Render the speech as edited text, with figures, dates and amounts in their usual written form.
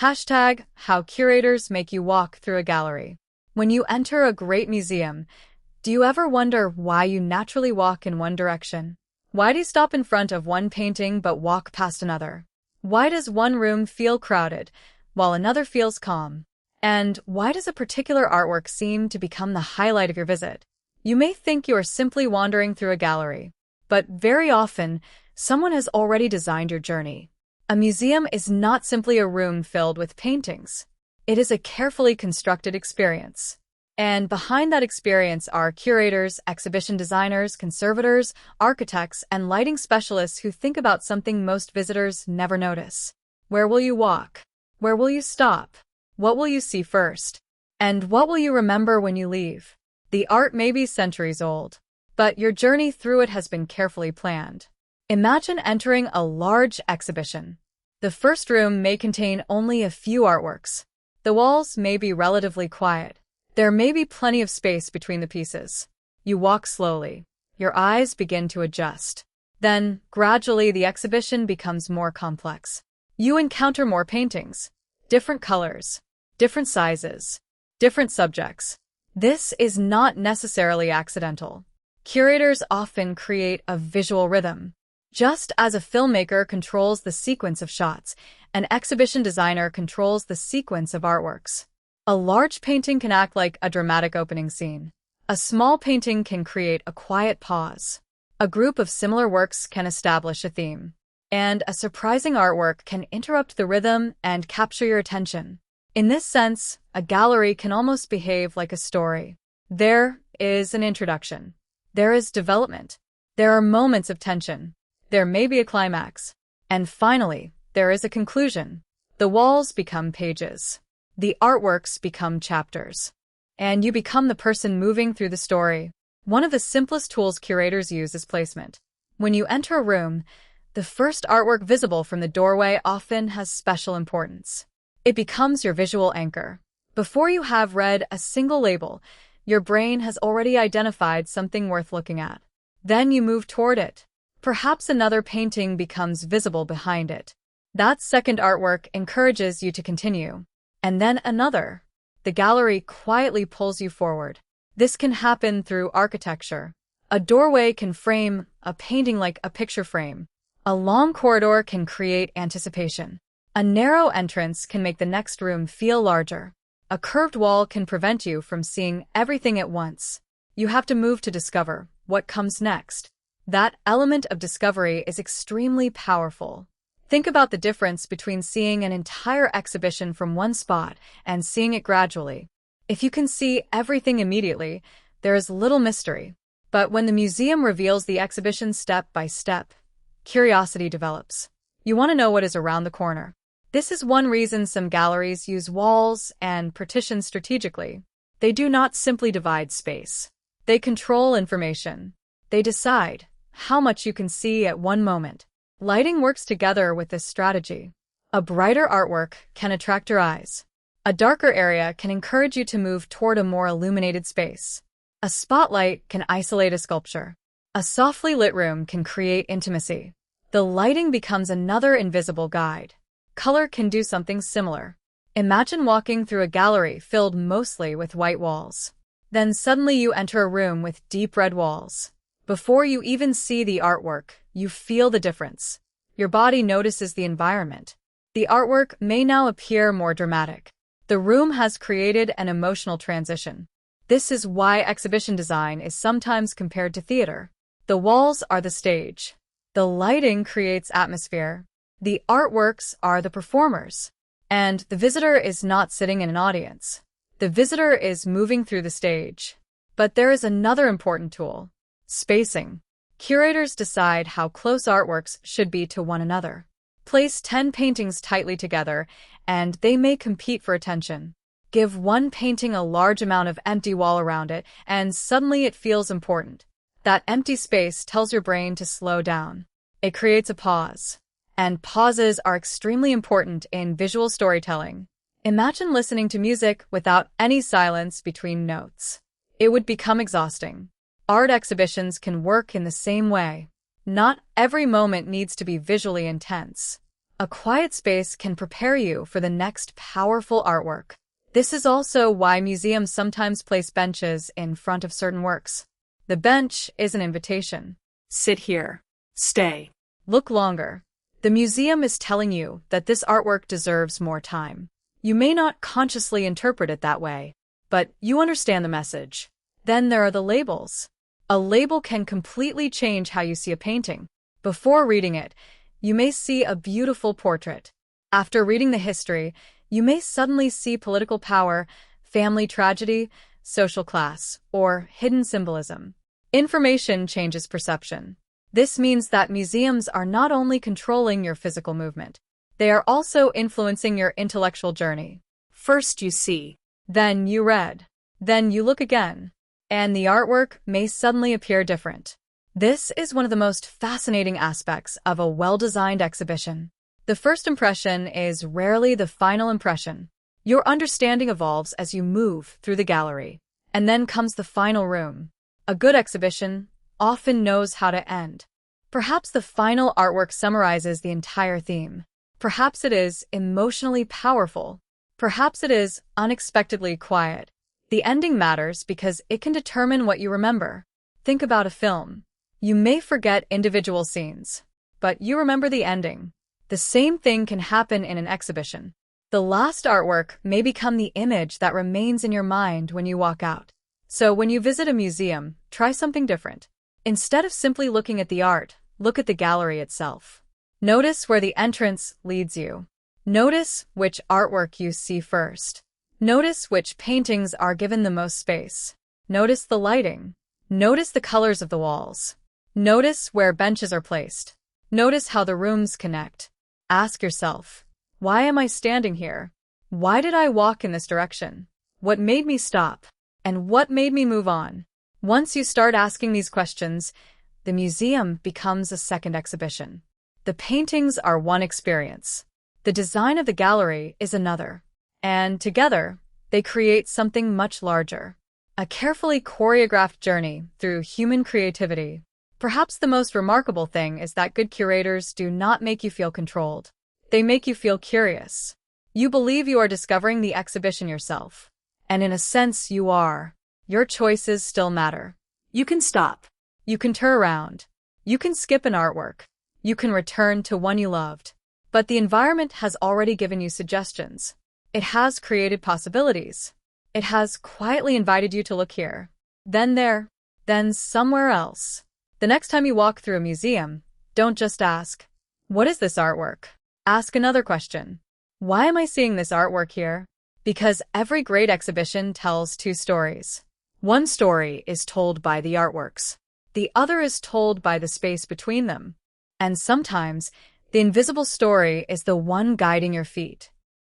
Hashtag how curators make you walk through a gallery. When you enter a great museum, do you ever wonder why you naturally walk in one direction? Why do you stop in front of one painting but walk past another? Why does one room feel crowded while another feels calm? And why does a particular artwork seem to become the highlight of your visit? You may think you are simply wandering through a gallery, but very often, someone has already designed your journey. A museum is not simply a room filled with paintings. It is a carefully constructed experience. And behind that experience are curators, exhibition designers, conservators, architects, and lighting specialists who think about something most visitors never notice. Where will you walk? Where will you stop? What will you see first? And what will you remember when you leave? The art may be centuries old, but your journey through it has been carefully planned. Imagine entering a large exhibition. The first room may contain only a few artworks. The walls may be relatively quiet. There may be plenty of space between the pieces. You walk slowly. Your eyes begin to adjust. Then, gradually, the exhibition becomes more complex. You encounter more paintings, different colors, different sizes, different subjects. This is not necessarily accidental. Curators often create a visual rhythm. Just as a filmmaker controls the sequence of shots, an exhibition designer controls the sequence of artworks. A large painting can act like a dramatic opening scene. A small painting can create a quiet pause. A group of similar works can establish a theme. And a surprising artwork can interrupt the rhythm and capture your attention. In this sense, a gallery can almost behave like a story. There is an introduction. There is development. There are moments of tension. There may be a climax. And finally, there is a conclusion. The walls become pages. The artworks become chapters. And you become the person moving through the story. One of the simplest tools curators use is placement. When you enter a room, the first artwork visible from the doorway often has special importance. It becomes your visual anchor. Before you have read a single label, your brain has already identified something worth looking at. Then you move toward it. Perhaps another painting becomes visible behind it. That second artwork encourages you to continue. And then another. The gallery quietly pulls you forward. This can happen through architecture. A doorway can frame a painting like a picture frame. A long corridor can create anticipation. A narrow entrance can make the next room feel larger. A curved wall can prevent you from seeing everything at once. You have to move to discover what comes next. That element of discovery is extremely powerful. Think about the difference between seeing an entire exhibition from one spot and seeing it gradually. If you can see everything immediately, there is little mystery. But when the museum reveals the exhibition step by step, curiosity develops. You want to know what is around the corner. This is one reason some galleries use walls and partitions strategically. They do not simply divide space. They control information. They decide how much you can see at one moment. Lighting works together with this strategy. A brighter artwork can attract your eyes. A darker area can encourage you to move toward a more illuminated space. A spotlight can isolate a sculpture. A softly lit room can create intimacy. The lighting becomes another invisible guide. Color can do something similar. Imagine walking through a gallery filled mostly with white walls. Then suddenly you enter a room with deep red walls. Before you even see the artwork, you feel the difference. Your body notices the environment. The artwork may now appear more dramatic. The room has created an emotional transition. This is why exhibition design is sometimes compared to theater. The walls are the stage. The lighting creates atmosphere. The artworks are the performers. And the visitor is not sitting in an audience. The visitor is moving through the stage. But there is another important tool. Spacing. Curators decide how close artworks should be to one another. Place 10 paintings tightly together, and they may compete for attention. Give one painting a large amount of empty wall around it, and suddenly it feels important. That empty space tells your brain to slow down. It creates a pause. And pauses are extremely important in visual storytelling. Imagine listening to music without any silence between notes. It would become exhausting. Art exhibitions can work in the same way. Not every moment needs to be visually intense. A quiet space can prepare you for the next powerful artwork. This is also why museums sometimes place benches in front of certain works. The bench is an invitation. Sit here. Stay. Look longer. The museum is telling you that this artwork deserves more time. You may not consciously interpret it that way, but you understand the message. Then there are the labels. A label can completely change how you see a painting. Before reading it, you may see a beautiful portrait. After reading the history, you may suddenly see political power, family tragedy, social class, or hidden symbolism. Information changes perception. This means that museums are not only controlling your physical movement, they are also influencing your intellectual journey. First you see, then you read, then you look again, and the artwork may suddenly appear different. This is one of the most fascinating aspects of a well-designed exhibition. The first impression is rarely the final impression. Your understanding evolves as you move through the gallery. And then comes the final room. A good exhibition often knows how to end. Perhaps the final artwork summarizes the entire theme. Perhaps it is emotionally powerful. Perhaps it is unexpectedly quiet. The ending matters because it can determine what you remember. Think about a film. You may forget individual scenes, but you remember the ending. The same thing can happen in an exhibition. The last artwork may become the image that remains in your mind when you walk out. So when you visit a museum, try something different. Instead of simply looking at the art, look at the gallery itself. Notice where the entrance leads you. Notice which artwork you see first. Notice which paintings are given the most space. Notice the lighting. Notice the colors of the walls. Notice where benches are placed. Notice how the rooms connect. Ask yourself, why am I standing here? Why did I walk in this direction? What made me stop? And what made me move on? Once you start asking these questions, the museum becomes a second exhibition. The paintings are one experience. The design of the gallery is another. And together, they create something much larger. A carefully choreographed journey through human creativity. Perhaps the most remarkable thing is that good curators do not make you feel controlled. They make you feel curious. You believe you are discovering the exhibition yourself. And in a sense, you are. Your choices still matter. You can stop. You can turn around. You can skip an artwork. You can return to one you loved. But the environment has already given you suggestions. It has created possibilities. It has quietly invited you to look here, then there, then somewhere else. The next time you walk through a museum, don't just ask, "What is this artwork?" Ask another question. Why am I seeing this artwork here? Because every great exhibition tells two stories. One story is told by the artworks. The other is told by the space between them. And sometimes, the invisible story is the one guiding your feet.